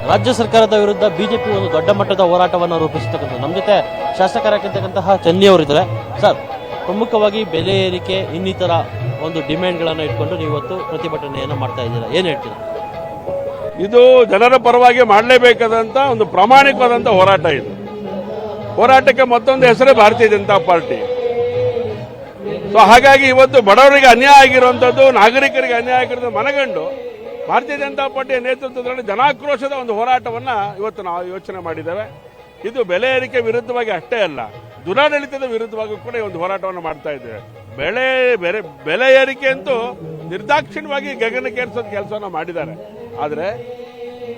ರಾಜ್ಯ ಸರ್ಕಾರದ ವಿರುದ್ಧ ಬಿಜೆಪಿ ಒಂದು ದೊಡ್ಡ ಮಟ್ಟದ ಹೋರಾಟವನ್ನು ರೂಪಿಸತಕ್ಕಂಥದ್ದು. ನಮ್ಮ ಜೊತೆ ಶಾಸಕರಾಗಿರ್ತಕ್ಕಂತಹ ಚನ್ನಿ ಅವರಿದ್ದಾರೆ. ಸರ್, ಪ್ರಮುಖವಾಗಿ ಬೆಲೆ ಏರಿಕೆ ಇನ್ನಿತರ ಒಂದು ಡಿಮ್ಯಾಂಡ್ಗಳನ್ನು ಇಟ್ಕೊಂಡು ನೀವು ಇವತ್ತು ಪ್ರತಿಭಟನೆಯನ್ನು ಮಾಡ್ತಾ ಇದ್ದೀರಾ, ಏನು ಹೇಳ್ತೀರಾ? ಇದು ಜನರ ಪರವಾಗಿ ಮಾಡಲೇಬೇಕಾದಂತ ಒಂದು ಪ್ರಾಮಾಣಿಕವಾದಂತ ಹೋರಾಟ. ಇದು ಹೋರಾಟಕ್ಕೆ ಮತ್ತೊಂದು ಹೆಸರೇ ಭಾರತೀಯ ಜನತಾ ಪಾರ್ಟಿ. ಸೊ ಹಾಗಾಗಿ ಇವತ್ತು ಬಡವರಿಗೆ ಅನ್ಯಾಯ ಆಗಿರುವಂತದ್ದು, ನಾಗರಿಕರಿಗೆ ಅನ್ಯಾಯ ಆಗಿರೋದು ಮನಗಂಡು ಭಾರತೀಯ ಜನತಾ ಪಾರ್ಟಿಯ ನೇತೃತ್ವದಲ್ಲಿ ಜನಾಕ್ರೋಶದ ಒಂದು ಹೋರಾಟವನ್ನ ಇವತ್ತು ನಾವು ಯೋಚನೆ ಮಾಡಿದ್ದೇವೆ. ಇದು ಬೆಲೆ ಏರಿಕೆ ವಿರುದ್ಧವಾಗಿ ಅಷ್ಟೇ ಅಲ್ಲ, ದುರಾಡಳಿತದ ವಿರುದ್ಧವಾಗಿ ಕೂಡ ಈ ಒಂದು ಹೋರಾಟವನ್ನು ಮಾಡ್ತಾ ಇದ್ದೇವೆ. ಬೆಲೆ ಏರಿಕೆ ಅಂತೂ ನಿರ್ದಾಕ್ಷಿಣ್ಯವಾಗಿ ಗಗನಕ್ಕೇರಿಸೋದು ಕೆಲಸವನ್ನು ಮಾಡಿದ್ದಾರೆ. ಆದರೆ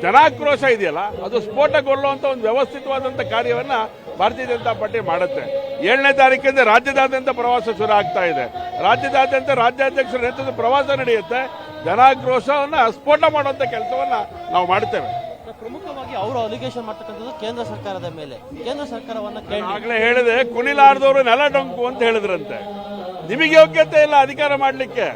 ಜನಾಕ್ರೋಶ ಇದೆಯಲ್ಲ, ಅದು ಸ್ಫೋಟಗೊಳ್ಳುವಂತ ಒಂದು ವ್ಯವಸ್ಥಿತವಾದಂತ ಕಾರ್ಯವನ್ನ ಭಾರತೀಯ ಜನತಾ ಪಾರ್ಟಿ ಮಾಡುತ್ತೆ. 7ನೇ ತಾರೀಕಿಂದ ರಾಜ್ಯದಾದ್ಯಂತ ಪ್ರವಾಸ ಶುರು ಆಗ್ತಾ ಇದೆ. ರಾಜ್ಯದಾದ್ಯಂತ ರಾಜ್ಯಾಧ್ಯಕ್ಷರ ನೇತೃತ್ವದ ಪ್ರವಾಸ ನಡೆಯುತ್ತೆ. ಜನಾಕ್ರೋಶವನ್ನ ಸ್ಫೋಟ ಮಾಡುವಂತ ಕೆಲಸವನ್ನ ನಾವು ಮಾಡ್ತೇವೆ. ಪ್ರಮುಖವಾಗಿ ಅವರು ಅಲಿಗೇಷನ್ ಮಾಡ್ತಕ್ಕಂಥದ್ದು ಕೇಂದ್ರ ಸರ್ಕಾರದ ಮೇಲೆ. ಕೇಂದ್ರ ಸರ್ಕಾರವನ್ನ ಆಗ್ಲೇ ಹೇಳಿದೆ, ಕುಣಿಲಾರದವರು ನೆಲ ಡೊಂಕು ಅಂತ ಹೇಳಿದ್ರಂತೆ. ನಿಮಗೆ ಯೋಗ್ಯತೆ ಇಲ್ಲ ಅಧಿಕಾರ ಮಾಡ್ಲಿಕ್ಕೆ.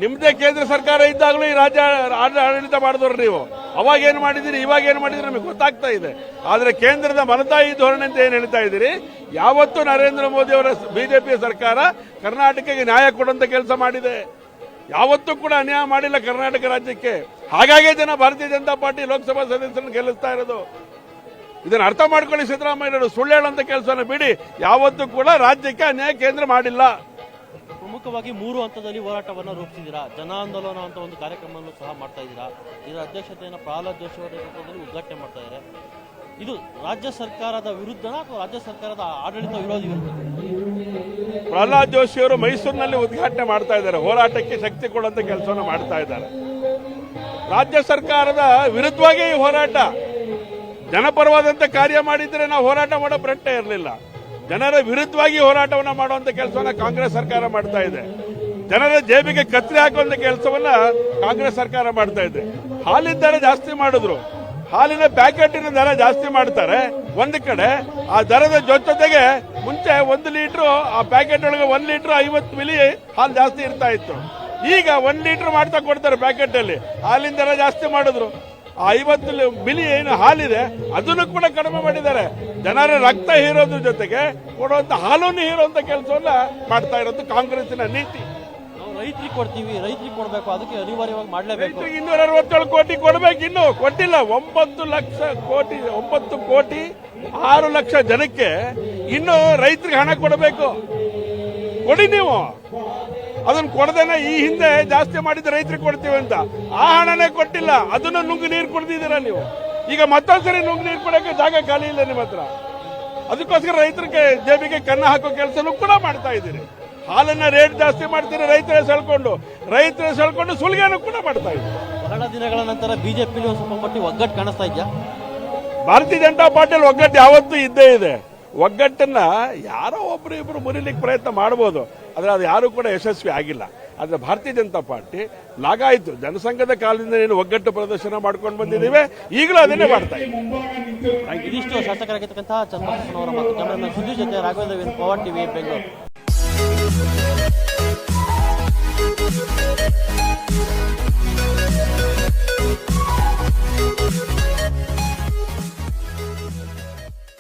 ನಿಮ್ದೇ ಕೇಂದ್ರ ಸರ್ಕಾರ ಇದ್ದಾಗಲೂ ಈ ರಾಜ್ಯ ಆಡಳಿತ ಮಾಡಿದವರು ನೀವು. ಅವಾಗ ಏನ್ ಮಾಡಿದಿರಿ, ಇವಾಗ ಏನ್ ಮಾಡಿದಿರಿ ನಮಗೆ ಗೊತ್ತಾಗ್ತಾ ಇದೆ. ಆದ್ರೆ ಕೇಂದ್ರದ ಮನತಾಯಿ ಧೋರಣೆ ಅಂತ ಏನ್ ಹೇಳ್ತಾ ಇದ್ದೀರಿ, ಯಾವತ್ತೂ ನರೇಂದ್ರ ಮೋದಿ ಅವರ ಬಿಜೆಪಿಯ ಸರ್ಕಾರ ಕರ್ನಾಟಕಕ್ಕೆ ನ್ಯಾಯ ಕೊಡುವಂತ ಕೆಲಸ ಮಾಡಿದೆ. ಯಾವತ್ತೂ ಕೂಡ ಅನ್ಯಾಯ ಮಾಡಿಲ್ಲ ಕರ್ನಾಟಕ ರಾಜ್ಯಕ್ಕೆ. ಹಾಗಾಗಿ ಜನ ಭಾರತೀಯ ಜನತಾ ಪಾರ್ಟಿ ಲೋಕಸಭಾ ಸದಸ್ಯರನ್ನು ಗೆಲ್ಲಿಸ್ತಾ ಇರೋದು. ಇದನ್ನ ಅರ್ಥ ಮಾಡ್ಕೊಳ್ಳಿ ಸಿದ್ದರಾಮಯ್ಯನವರು. ಸುಳ್ಳು ಹೇಳುವಂತ ಕೆಲಸವನ್ನು ಬಿಡಿ. ಯಾವತ್ತೂ ಕೂಡ ರಾಜ್ಯಕ್ಕೆ ಅನ್ಯಾಯ ಕೇಂದ್ರ ಮಾಡಿಲ್ಲ. ಪ್ರಮುಖವಾಗಿ 3 ಹಂತದಲ್ಲಿ ಹೋರಾಟವನ್ನು ರೂಪಿಸಿದ್ದೀರಾ. ಜನ ಆಂದೋಲನ ಅಂತ ಒಂದು ಕಾರ್ಯಕ್ರಮವನ್ನು ಸಹ ಮಾಡ್ತಾ ಇದ್ದೀರಾ. ಇದರ ಅಧ್ಯಕ್ಷತೆಯನ್ನು ಪ್ರಹ್ಲಾದ್ ಜೋಶಿ ಅವರ ನೇತೃತ್ವದಲ್ಲಿ ಉದ್ಘಾಟನೆ ಮಾಡ್ತಾ ಇದ್ದಾರೆ. ಇದು ರಾಜ್ಯ ಸರ್ಕಾರದ ವಿರುದ್ಧನ ಅಥವಾ ರಾಜ್ಯ ಸರ್ಕಾರದ ಆಡಳಿತ ವಿರೋಧಿ ವಿರುದ್ಧ? ಪ್ರಹ್ಲಾದ್ ಜೋಶಿ ಅವರು ಮೈಸೂರಿನಲ್ಲಿ ಉದ್ಘಾಟನೆ ಮಾಡ್ತಾ ಇದ್ದಾರೆ. ಹೋರಾಟಕ್ಕೆ ಶಕ್ತಿ ಕೊಡುವಂತ ಕೆಲಸವನ್ನು ಮಾಡ್ತಾ ಇದ್ದಾರೆ. ರಾಜ್ಯ ಸರ್ಕಾರದ ವಿರುದ್ಧವಾಗಿ ಈ ಹೋರಾಟ. ಜನಪರವಾದಂತ ಕಾರ್ಯ ಮಾಡಿದ್ರೆ ನಾವು ಹೋರಾಟ ಮಾಡೋ ಪ್ರಶ್ನೆ ಇರಲಿಲ್ಲ. ಜನರ ವಿರುದ್ಧವಾಗಿ ಹೋರಾಟವನ್ನು ಮಾಡುವಂತ ಕೆಲಸವನ್ನ ಕಾಂಗ್ರೆಸ್ ಸರ್ಕಾರ ಮಾಡ್ತಾ ಇದೆ. ಜನರ ಜೇಬಿಗೆ ಕತ್ತರಿ ಹಾಕುವಂತ ಕೆಲಸವನ್ನ ಕಾಂಗ್ರೆಸ್ ಸರ್ಕಾರ ಮಾಡ್ತಾ ಇದೆ. ಹಾಲಿನ ದರ ಜಾಸ್ತಿ ಮಾಡಿದ್ರು, ಹಾಲಿನ ಪ್ಯಾಕೆಟಿನ ದರ ಜಾಸ್ತಿ ಮಾಡ್ತಾರೆ ಒಂದು ಕಡೆ. ಆ ದರದ ಜೊತೆಗೆ ಮುಂಚೆ 1 ಲೀಟರ್ ಆ ಪ್ಯಾಕೆಟ್ ಒಳಗೆ 1 ಲೀಟರ್ 50 ಮಿಲಿ ಹಾಲು ಜಾಸ್ತಿ ಇರ್ತಾ ಇತ್ತು. ಈಗ 1 ಲೀಟರ್ ಮಾಡ್ತಾ ಕೊಡ್ತಾರೆ ಪ್ಯಾಕೆಟ್ ಅಲ್ಲಿ. ಹಾಲಿನ ದರ ಜಾಸ್ತಿ ಮಾಡಿದ್ರು. ಆ 50 ಮಿಲಿ ಏನು ಹಾಲಿದೆ ಅದನ್ನು ಕೂಡ ಕಡಿಮೆ ಮಾಡಿದ್ದಾರೆ. ಜನರ ರಕ್ತ ಹೀರೋದ್ರ ಜೊತೆಗೆ ಕೊಡುವಂತ ಹಾಲನ್ನು ಹೀರುವಂತ ಕೆಲಸವನ್ನ ಮಾಡ್ತಾ ಇರೋದು ಕಾಂಗ್ರೆಸ್ಸಿನ ನೀತಿ. ನಾವು ರೈತರಿಗೆ ಕೊಡ್ತೀವಿ, ರೈತರಿಗೆ ಕೊಡಬೇಕು, ಅದಕ್ಕೆ ಅನಿವಾರ್ಯವಾಗಿ ಮಾಡಲೇಬೇಕು. 267 ಕೋಟಿ ಕೊಡಬೇಕು, ಇನ್ನೂ ಕೊಟ್ಟಿಲ್ಲ. 9 ಲಕ್ಷ ಕೋಟಿ 9 ಕೋಟಿ 6 ಲಕ್ಷ ಜನಕ್ಕೆ ಇನ್ನು ರೈತರಿಗೆ ಹಣ ಕೊಡಬೇಕು. ಕೊಡಿ ನೀವು. ಅದನ್ನು ಕೊಡದೇನೆ ಈ ಹಿಂದೆ ಜಾಸ್ತಿ ಮಾಡಿದ ರೈತರಿಗೆ ಕೊಡ್ತೀವಿ ಅಂತ ಆ ಹಣನೇ ಕೊಟ್ಟಿಲ್ಲ. ಅದನ್ನು ನುಂಗು ನೀರು ಕುಡಿದಿದ್ದೀರಾ ನೀವು. ಈಗ ಮತ್ತೊಂದ್ಸರಿ ನುಂಗು ನೀರು ಕೊಡೋಕೆ ಜಾಗ ಖಾಲಿ ಇಲ್ಲ ನಿಮ್ಮ ಹತ್ರ. ಅದಕ್ಕೋಸ್ಕರ ರೈತರಿಗೆ ಜೇಬಿಗೆ ಕನ್ನ ಹಾಕೋ ಕೆಲಸನೂ ಕೂಡ ಮಾಡ್ತಾ ಇದ್ದೀರಿ. ಹಾಲನ್ನ ರೇಟ್ ಜಾಸ್ತಿ ಮಾಡ್ತೀರಿ, ರೈತರೇ ಸೆಳ್ಕೊಂಡು ಸುಲಿಗೆನೂ ಕೂಡ ಮಾಡ್ತಾ ಇದ್ದೀರಿ. ಬಹಳ ದಿನಗಳ ನಂತರ ಬಿಜೆಪಿಲಿ ಸ್ವಲ್ಪ ಮಟ್ಟಿಗೆ ಒಗ್ಗಟ್ಟು ಕಾಣಿಸ್ತಾ ಇದೆಯಾ? ಭಾರತೀಯ ಜನತಾ ಪಾರ್ಟಿಯಲ್ಲಿ ಒಗ್ಗಟ್ಟು ಯಾವತ್ತೂ ಇದ್ದೇ ಇದೆ. ಒಗ್ಗಟ್ಟನ್ನ ಯಾರೋ ಒಬ್ರು ಇಬ್ರು ಮುರಿಲಿಕ್ಕೆ ಪ್ರಯತ್ನ ಮಾಡಬಹುದು, ಆದ್ರೆ ಅದು ಯಾರು ಕೂಡ ಯಶಸ್ವಿ ಆಗಿಲ್ಲ. ಆದ್ರೆ ಭಾರತೀಯ ಜನತಾ ಪಾರ್ಟಿ ಲಾಗಾಯಿತು. ಜನಸಂಘದ ಕಾಲದಿಂದ ಏನು ಒಗ್ಗಟ್ಟು ಪ್ರದರ್ಶನ ಮಾಡ್ಕೊಂಡು ಬಂದಿದ್ದೀವಿ, ಈಗಲೂ ಅದನ್ನೇ ಮಾಡ್ತಾ ಇದ್ದೀವಿ. ಇದಿಷ್ಟು ಶಾಸಕರಾಗಿರ್ತಕ್ಕಂತಹ ಚನ್ನಬಸವನವರ ಮತ್ತು ಕ್ಯಾಮರಾಮನ್ ಸುದ್ದಿ ಜೊತೆ ರಾಘವೇಂದ್ರ, ಪವರ್ ಟಿವಿ, ಬೆಂಗಳೂರು.